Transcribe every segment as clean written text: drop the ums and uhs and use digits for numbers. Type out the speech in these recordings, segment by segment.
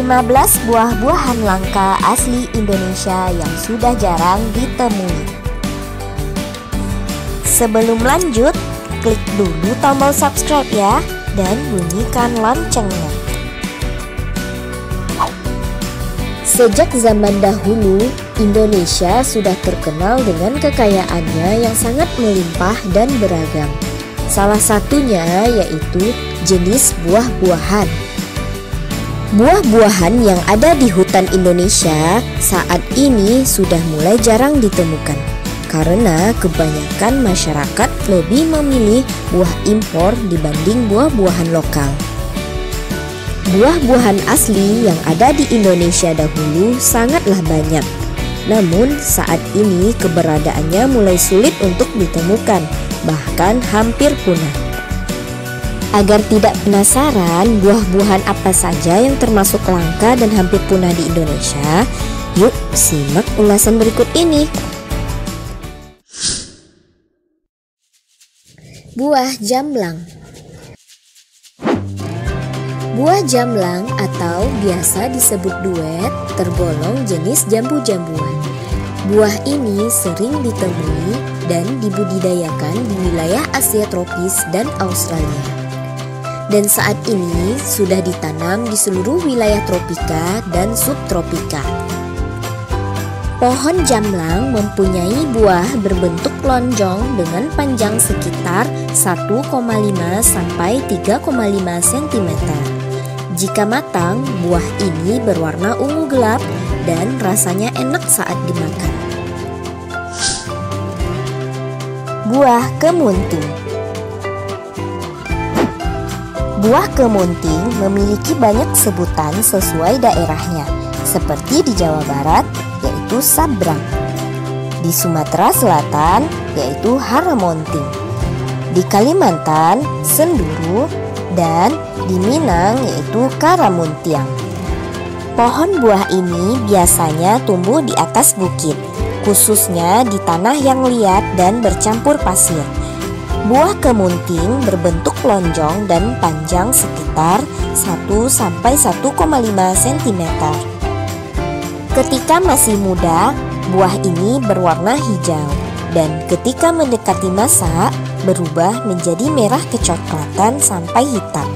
15 buah-buahan langka asli Indonesia yang sudah jarang ditemui. Sebelum lanjut, klik dulu tombol subscribe ya, dan bunyikan loncengnya. Sejak zaman dahulu, Indonesia sudah terkenal dengan kekayaannya yang sangat melimpah dan beragam. Salah satunya yaitu jenis buah-buahan. Buah-buahan yang ada di hutan Indonesia saat ini sudah mulai jarang ditemukan karena kebanyakan masyarakat lebih memilih buah impor dibanding buah-buahan lokal. Buah-buahan asli yang ada di Indonesia dahulu sangatlah banyak. Namun saat ini keberadaannya mulai sulit untuk ditemukan, bahkan hampir punah. Agar tidak penasaran buah-buahan apa saja yang termasuk langka dan hampir punah di Indonesia, yuk simak ulasan berikut ini. Buah jamblang. Buah jamblang atau biasa disebut duet tergolong jenis jambu-jambuan. Buah ini sering ditemui dan dibudidayakan di wilayah Asia tropis dan Australia. Dan saat ini sudah ditanam di seluruh wilayah tropika dan subtropika. Pohon jamblang mempunyai buah berbentuk lonjong dengan panjang sekitar 1,5 sampai 3,5 cm. Jika matang, buah ini berwarna ungu gelap dan rasanya enak saat dimakan. Buah kemunting. Buah kemunting memiliki banyak sebutan sesuai daerahnya, seperti di Jawa Barat yaitu sabrang, di Sumatera Selatan yaitu haramonting, di Kalimantan senduru, dan di Minang yaitu karamuntiang. Pohon buah ini biasanya tumbuh di atas bukit, khususnya di tanah yang liat dan bercampur pasir. Buah kemunting berbentuk lonjong dan panjang sekitar 1 sampai 1,5 cm. Ketika masih muda, buah ini berwarna hijau dan ketika mendekati masak berubah menjadi merah kecoklatan sampai hitam.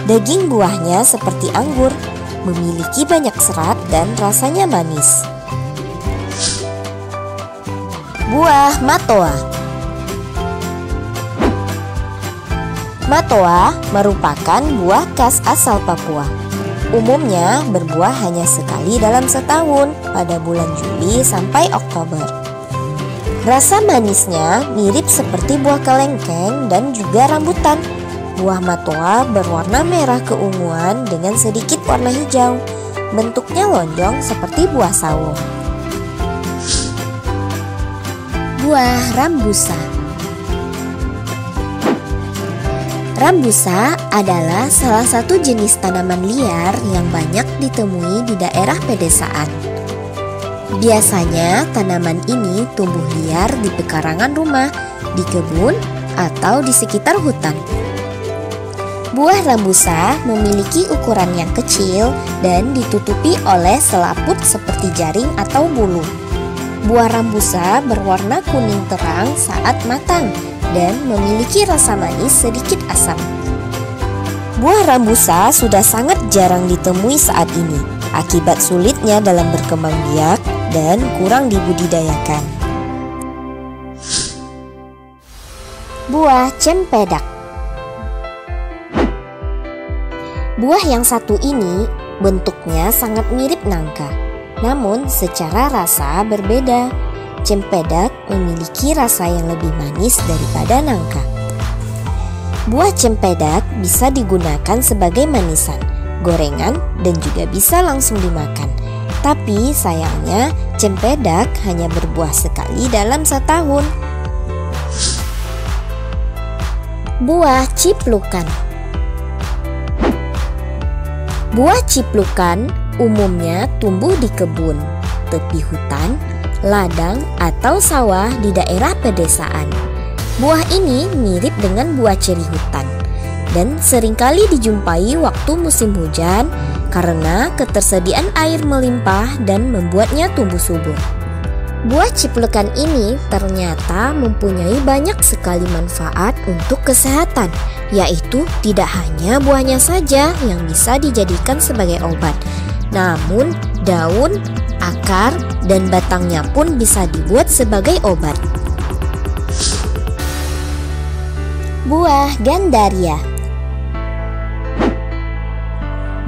Daging buahnya seperti anggur, memiliki banyak serat dan rasanya manis. Buah matoa. Matoa merupakan buah khas asal Papua. Umumnya berbuah hanya sekali dalam setahun pada bulan Juli sampai Oktober. Rasa manisnya mirip seperti buah kelengkeng dan juga rambutan. Buah matoa berwarna merah keunguan dengan sedikit warna hijau. Bentuknya lonjong seperti buah sawo. Buah rambusa. Rambusa adalah salah satu jenis tanaman liar yang banyak ditemui di daerah pedesaan. Biasanya tanaman ini tumbuh liar di pekarangan rumah, di kebun, atau di sekitar hutan. Buah rambusa memiliki ukuran yang kecil dan ditutupi oleh selaput seperti jaring atau bulu. Buah rambusa berwarna kuning terang saat matang dan memiliki rasa manis sedikit asam. Buah rambusa sudah sangat jarang ditemui saat ini akibat sulitnya dalam berkembang biak dan kurang dibudidayakan. Buah cempedak. Buah yang satu ini bentuknya sangat mirip nangka, namun secara rasa berbeda. Cempedak memiliki rasa yang lebih manis daripada nangka. Buah cempedak bisa digunakan sebagai manisan, gorengan, dan juga bisa langsung dimakan. Tapi sayangnya cempedak hanya berbuah sekali dalam setahun. Buah ciplukan. Buah ciplukan umumnya tumbuh di kebun, tepi hutan, ladang, atau sawah di daerah pedesaan. Buah ini mirip dengan buah ceri hutan dan seringkali dijumpai waktu musim hujan karena ketersediaan air melimpah dan membuatnya tumbuh subur. Buah ciplekan ini ternyata mempunyai banyak sekali manfaat untuk kesehatan, yaitu tidak hanya buahnya saja yang bisa dijadikan sebagai obat, namun daun, akar, dan batangnya pun bisa dibuat sebagai obat. Buah gandaria.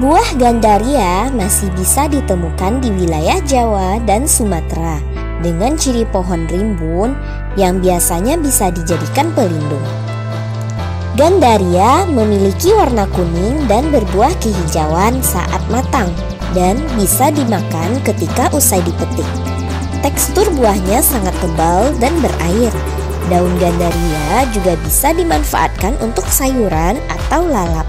Buah gandaria masih bisa ditemukan di wilayah Jawa dan Sumatera dengan ciri pohon rimbun yang biasanya bisa dijadikan pelindung. Gandaria memiliki warna kuning dan berbuah kehijauan saat matang dan bisa dimakan ketika usai dipetik. Tekstur buahnya sangat tebal dan berair. Daun gandaria juga bisa dimanfaatkan untuk sayuran atau lalap.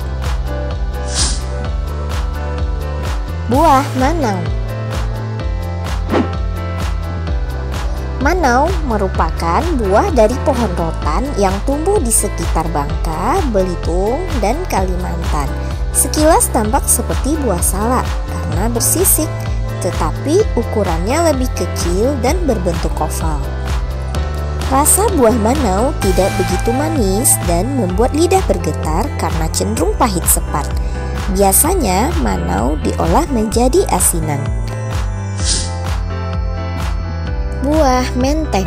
Buah manau. Manau merupakan buah dari pohon rotan yang tumbuh di sekitar Bangka, Belitung, dan Kalimantan. Sekilas tampak seperti buah salak karena bersisik, tetapi ukurannya lebih kecil dan berbentuk oval. Rasa buah manau tidak begitu manis dan membuat lidah bergetar karena cenderung pahit sepet. Biasanya manau diolah menjadi asinan. Buah menteng.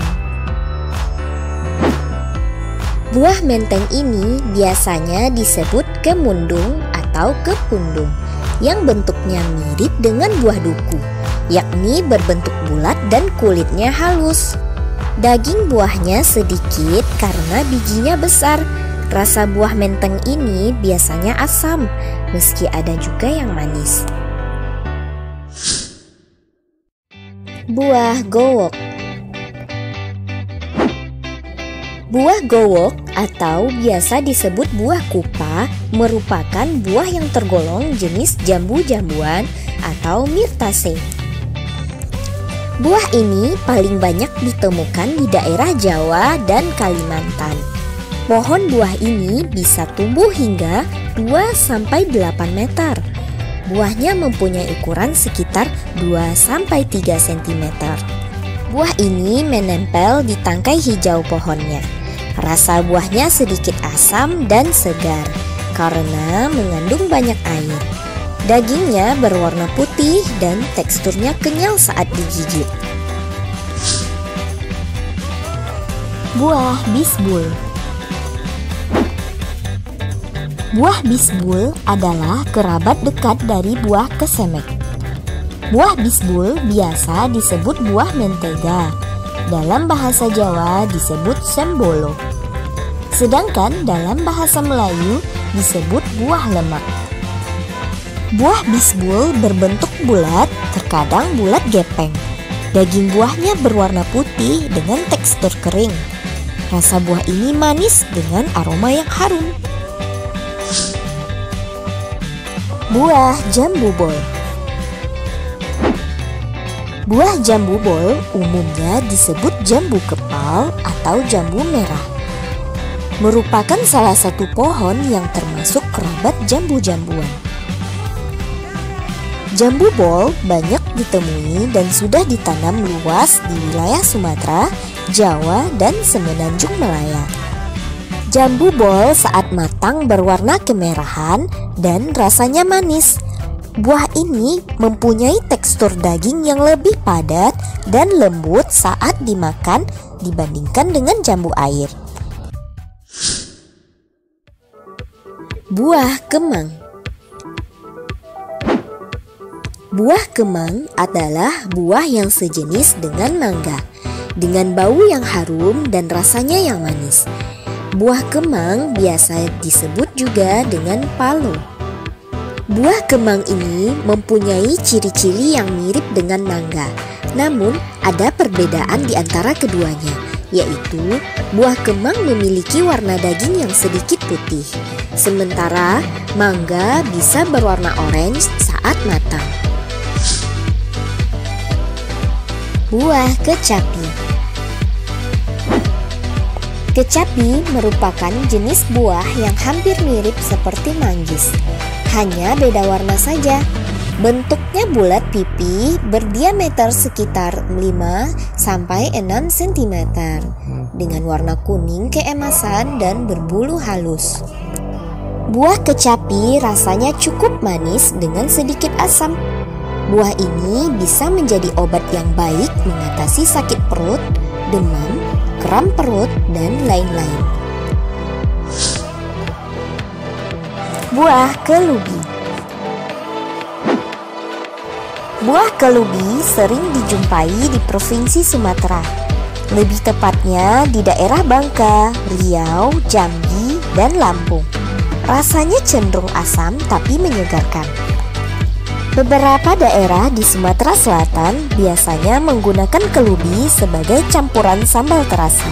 Buah menteng ini biasanya disebut kemundung atau kepundung, yang bentuknya mirip dengan buah duku, yakni berbentuk bulat dan kulitnya halus. Daging buahnya sedikit karena bijinya besar. Rasa buah menteng ini biasanya asam, meski ada juga yang manis. Buah gowok. Buah gowok atau biasa disebut buah kupa merupakan buah yang tergolong jenis jambu-jambuan atau Myrtaceae. Buah ini paling banyak ditemukan di daerah Jawa dan Kalimantan. Pohon buah ini bisa tumbuh hingga 2-8 meter. Buahnya mempunyai ukuran sekitar 2-3 cm. Buah ini menempel di tangkai hijau pohonnya. Rasa buahnya sedikit asam dan segar karena mengandung banyak air. Dagingnya berwarna putih dan teksturnya kenyal saat digigit. Buah bisbul. Buah bisbul adalah kerabat dekat dari buah kesemek. Buah bisbul biasa disebut buah mentega. Dalam bahasa Jawa disebut sembolo. Sedangkan dalam bahasa Melayu disebut buah lemak. Buah bisbul berbentuk bulat, terkadang bulat gepeng. Daging buahnya berwarna putih dengan tekstur kering. Rasa buah ini manis dengan aroma yang harum. Buah jambu bol. Buah jambu bol umumnya disebut jambu kepal atau jambu merah. Merupakan salah satu pohon yang termasuk kerabat jambu-jambuan. Jambu bol banyak ditemui dan sudah ditanam luas di wilayah Sumatera, Jawa, dan Semenanjung Malaya. Jambu bol saat matang berwarna kemerahan dan rasanya manis. Buah ini mempunyai tekstur daging yang lebih padat dan lembut saat dimakan dibandingkan dengan jambu air. Buah kemang. Buah kemang adalah buah yang sejenis dengan mangga, dengan bau yang harum dan rasanya yang manis. Buah kemang biasa disebut juga dengan palo. Buah kemang ini mempunyai ciri-ciri yang mirip dengan mangga, namun ada perbedaan di antara keduanya, yaitu buah kemang memiliki warna daging yang sedikit putih, sementara mangga bisa berwarna orange saat matang. Buah kecapi. Kecapi merupakan jenis buah yang hampir mirip seperti manggis. Hanya beda warna saja. Bentuknya bulat pipi, berdiameter sekitar 5-6 cm, dengan warna kuning keemasan dan berbulu halus. Buah kecapi rasanya cukup manis dengan sedikit asam. Buah ini bisa menjadi obat yang baik mengatasi sakit perut, demam, kram perut, dan lain-lain. Buah kelubi. Buah kelubi sering dijumpai di Provinsi Sumatera, lebih tepatnya di daerah Bangka, Riau, Jambi, dan Lampung. Rasanya cenderung asam tapi menyegarkan. Beberapa daerah di Sumatera Selatan biasanya menggunakan kelubi sebagai campuran sambal terasi.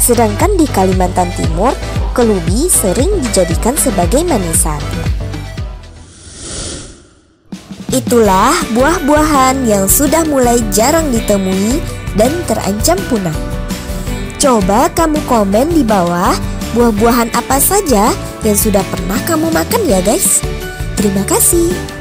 Sedangkan di Kalimantan Timur, kelubi sering dijadikan sebagai manisan. Itulah buah-buahan yang sudah mulai jarang ditemui dan terancam punah. Coba kamu komen di bawah buah-buahan apa saja yang sudah pernah kamu makan ya guys. Terima kasih.